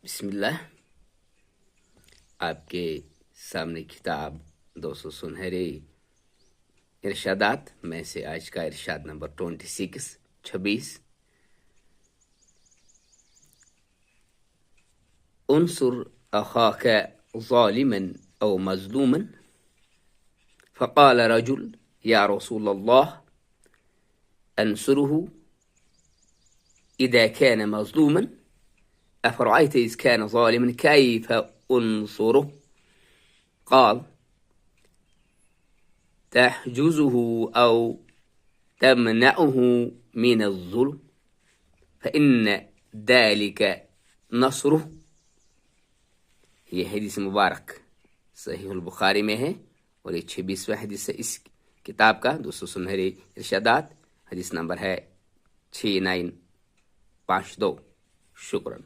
बिस्मिल्लाह। आपके सामने किताब 200 सुनहरे इरशादात में से आज का इरशाद नंबर 26। उन्सुर अखाका ज़ालिमन औ मज़लूमन फ़क़ाल रजुल या रसूलल्लाह अंसुरुहु इज़ा कान मज़लूमन أفرأيت إذ كان ظالما كيف أنصره قال تحجزه أو تمنعه من الظلم فإن ذلك نصره। ये हदीस मुबारक सहीहुल बुखारी में है और ये 26वां हदीस है इस किताब का 200 सुनहरे इरशादात। हदीस नंबर है 6952। शुक्रन।